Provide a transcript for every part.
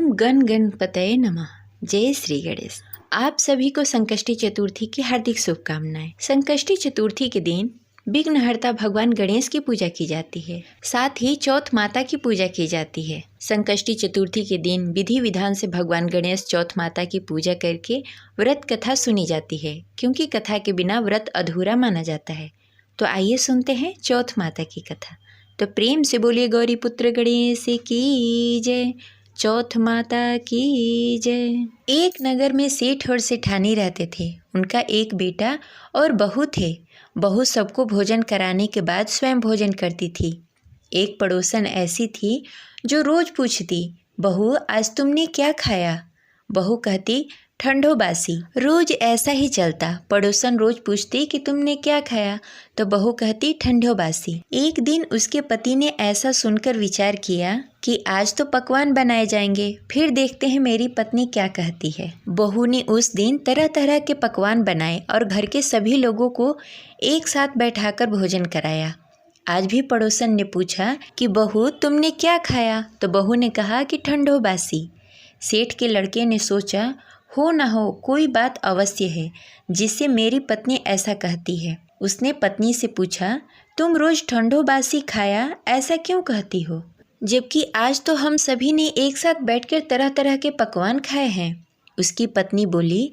ओम गण गणपतये नमः। जय श्री गणेश। आप सभी को संकष्टी चतुर्थी की हार्दिक शुभकामनाएं। संकष्टी चतुर्थी के दिन विघ्नहर्ता भगवान गणेश की पूजा की जाती है। साथ ही चौथ माता की पूजा की जाती है। संकष्टी चतुर्थी के दिन विधि विधान से भगवान गणेश चौथ माता की पूजा करके व्रत कथा सुनी जाती है, क्योंकि कथा के बिना व्रत अधूरा माना जाता है। तो आइए सुनते हैं चौथ माता की कथा। तो प्रेम से बोलिए गौरी पुत्र गणेश की जय, चौथ माता की जय। एक नगर में सेठ और सेठानी रहते थे। उनका एक बेटा और बहू थे। बहू सबको भोजन कराने के बाद स्वयं भोजन करती थी। एक पड़ोसन ऐसी थी जो रोज पूछती, बहू आज तुमने क्या खाया? बहू कहती, ठंडो बासी। रोज ऐसा ही चलता। पड़ोसन रोज पूछती कि तुमने क्या खाया, तो बहू कहती ठंडो बासी। एक दिन उसके पति ने ऐसा सुनकर विचार किया कि आज तो पकवान बनाए जाएंगे, फिर देखते हैं मेरी पत्नी क्या कहती है। बहू ने उस दिन तरह तरह के पकवान बनाए और घर के सभी लोगों को एक साथ बैठाकर भोजन कराया। आज भी पड़ोसन ने पूछा कि बहू तुमने क्या खाया, तो बहू ने कहा कि ठंडो बासी। सेठ के लड़के ने सोचा, हो ना हो कोई बात अवश्य है जिससे मेरी पत्नी ऐसा कहती है। उसने पत्नी से पूछा, तुम रोज ठंडो बासी खाया ऐसा क्यों कहती हो, जबकि आज तो हम सभी ने एक साथ बैठकर तरह तरह के पकवान खाए हैं। उसकी पत्नी बोली,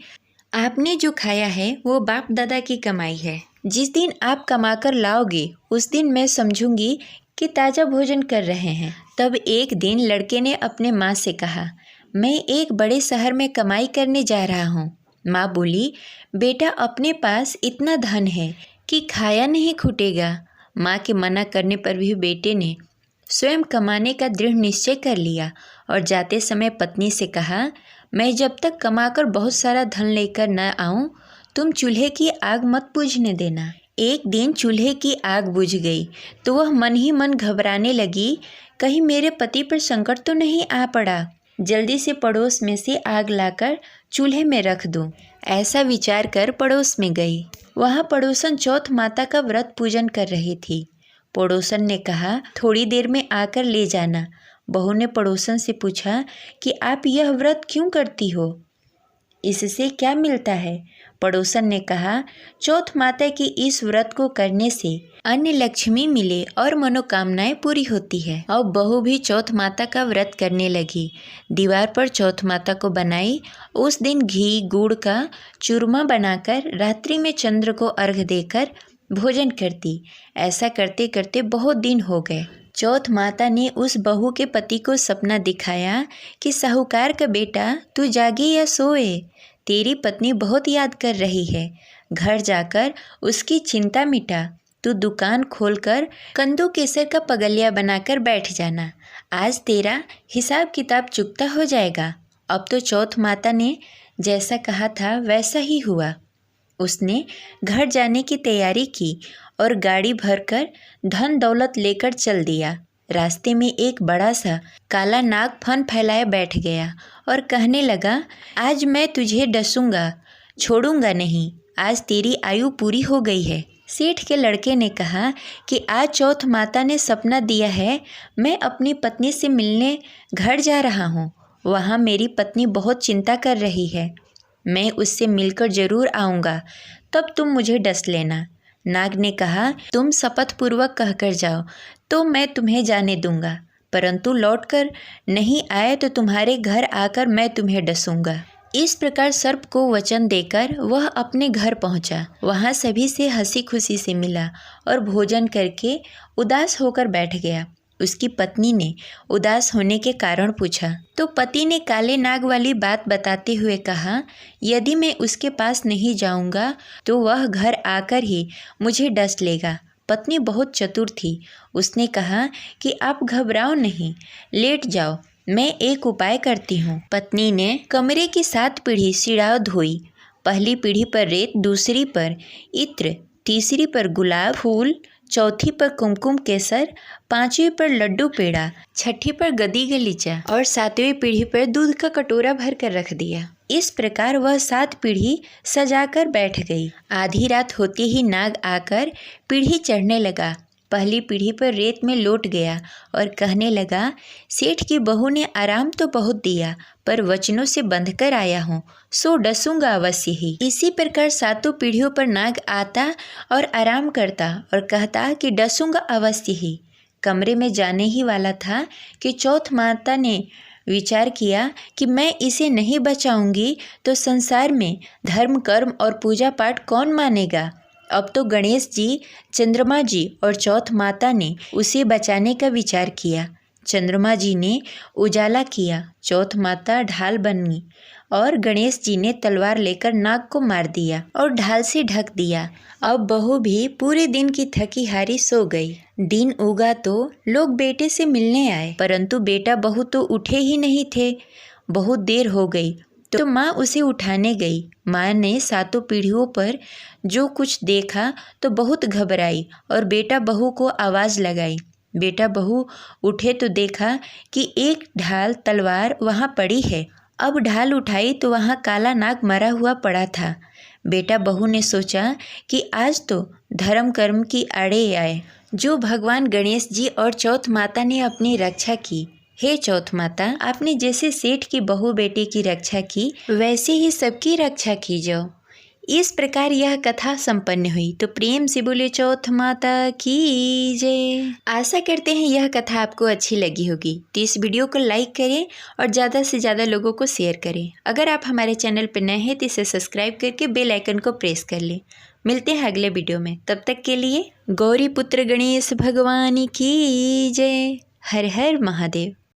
आपने जो खाया है वो बाप दादा की कमाई है। जिस दिन आप कमाकर लाओगे उस दिन मैं समझूंगी कि ताज़ा भोजन कर रहे हैं। तब एक दिन लड़के ने अपने माँ से कहा, मैं एक बड़े शहर में कमाई करने जा रहा हूँ। माँ बोली, बेटा अपने पास इतना धन है कि खाया नहीं छूटेगा। माँ के मना करने पर भी बेटे ने स्वयं कमाने का दृढ़ निश्चय कर लिया और जाते समय पत्नी से कहा, मैं जब तक कमाकर बहुत सारा धन लेकर न आऊँ तुम चूल्हे की आग मत बुझने देना। एक दिन चूल्हे की आग बुझ गई तो वह मन ही मन घबराने लगी, कहीं मेरे पति पर संकट तो नहीं आ पड़ा। जल्दी से पड़ोस में से आग लाकर चूल्हे में रख दूं। ऐसा विचार कर पड़ोस में गई। वहाँ पड़ोसन चौथ माता का व्रत पूजन कर रही थी। पड़ोसन ने कहा, थोड़ी देर में आकर ले जाना। बहू ने पड़ोसन से पूछा कि आप यह व्रत क्यों करती हो, इससे क्या मिलता है? पड़ोसन ने कहा, चौथ माता की इस व्रत को करने से अन्य लक्ष्मी मिले और मनोकामनाएं पूरी होती है। और बहू भी चौथ माता का व्रत करने लगी। दीवार पर चौथ माता को बनाई। उस दिन घी गुड़ का चूरमा बनाकर रात्रि में चंद्र को अर्घ्य देकर भोजन करती। ऐसा करते करते बहुत दिन हो गए। चौथ माता ने उस बहू के पति को सपना दिखाया कि साहूकार का बेटा तू जागे या सोए, तेरी पत्नी बहुत याद कर रही है। घर जाकर उसकी चिंता मिटा। तू दुकान खोलकर कंदू केसर का पगलिया बनाकर बैठ जाना। आज तेरा हिसाब किताब चुकता हो जाएगा। अब तो चौथ माता ने जैसा कहा था वैसा ही हुआ। उसने घर जाने की तैयारी की और गाड़ी भरकर धन दौलत लेकर चल दिया। रास्ते में एक बड़ा सा काला नाग फन फैलाए बैठ गया और कहने लगा, आज मैं तुझे डसूंगा, छोड़ूंगा नहीं। आज तेरी आयु पूरी हो गई है। सेठ के लड़के ने कहा कि आज चौथ माता ने सपना दिया है, मैं अपनी पत्नी से मिलने घर जा रहा हूँ। वहाँ मेरी पत्नी बहुत चिंता कर रही है। मैं उससे मिलकर जरूर आऊँगा, तब तुम मुझे डस लेना। नाग ने कहा, तुम शपथ पूर्वक कहकर जाओ तो मैं तुम्हें जाने दूंगा, परंतु लौटकर नहीं आए तो तुम्हारे घर आकर मैं तुम्हें डसूंगा। इस प्रकार सर्प को वचन देकर वह अपने घर पहुंचा। वहां सभी से हंसी खुशी से मिला और भोजन करके उदास होकर बैठ गया। उसकी पत्नी ने उदास होने के कारण पूछा तो पति ने काले नाग वाली बात बताते हुए कहा, यदि मैं उसके पास नहीं जाऊंगा तो वह घर आकर ही मुझे डस लेगा। पत्नी बहुत चतुर थी। उसने कहा कि आप घबराओ नहीं, लेट जाओ, मैं एक उपाय करती हूँ। पत्नी ने कमरे की 7 पीढ़ी सिड़ाव धोई। पहली पीढ़ी पर रेत, दूसरी पर इत्र, तीसरी पर गुलाब फूल, चौथी पर कुमकुम केसर, 5वीं पर लड्डू पेड़ा, 6ठी पर गदी गलीचा और 7वीं पीढ़ी पर दूध का कटोरा भर कर रख दिया। इस प्रकार वह 7 पीढ़ी सजाकर बैठ गई। आधी रात होती ही नाग आकर पीढ़ी चढ़ने लगा, पहली पीढ़ी पर रेत में लौट गया और कहने लगा, सेठ की बहू ने आराम तो बहुत दिया, पर वचनों से बंधकर आया हूँ, सो डसूंगा अवश्य ही। इसी प्रकार 7 पीढ़ियों पर नाग आता और आराम करता और कहता कि डसूंगा अवश्य ही। कमरे में जाने ही वाला था कि चौथ माता ने विचार किया कि मैं इसे नहीं बचाऊंगी तो संसार में धर्म, कर्म और पूजा पाठ कौन मानेगा। अब तो गणेश जी, चंद्रमा जी और चौथ माता ने उसे बचाने का विचार किया। चंद्रमा जी ने उजाला किया, चौथ माता ढाल बनी और गणेश जी ने तलवार लेकर नाग को मार दिया और ढाल से ढक दिया। अब बहू भी पूरे दिन की थकी हारी सो गई। दिन उगा तो लोग बेटे से मिलने आए, परंतु बेटा बहू तो उठे ही नहीं थे। बहुत देर हो गई तो माँ उसे उठाने गई। माँ ने 7 पीढ़ियों पर जो कुछ देखा तो बहुत घबराई और बेटा बहू को आवाज़ लगाई। बेटा बहू उठे तो देखा कि एक ढाल तलवार वहाँ पड़ी है। अब ढाल उठाई तो वहाँ काला नाग मरा हुआ पड़ा था। बेटा बहू ने सोचा कि आज तो धर्म कर्म की आड़े आए। जो भगवान गणेश जी और चौथ माता ने अपनी रक्षा की, हे चौथ माता, आपने जैसे सेठ की बहू बेटे की रक्षा की, वैसे ही सबकी रक्षा कीजिए। इस प्रकार यह कथा संपन्न हुई। तो प्रेम से बोले चौथ माता की जय। आशा करते हैं यह कथा आपको अच्छी लगी होगी। तो इस वीडियो को लाइक करें और ज़्यादा से ज़्यादा लोगों को शेयर करें। अगर आप हमारे चैनल पर नए हैं तो इसे सब्सक्राइब करके बेल आइकन को प्रेस कर लें। मिलते हैं अगले वीडियो में, तब तक के लिए गौरी पुत्र गणेश भगवान की जय। हर हर महादेव।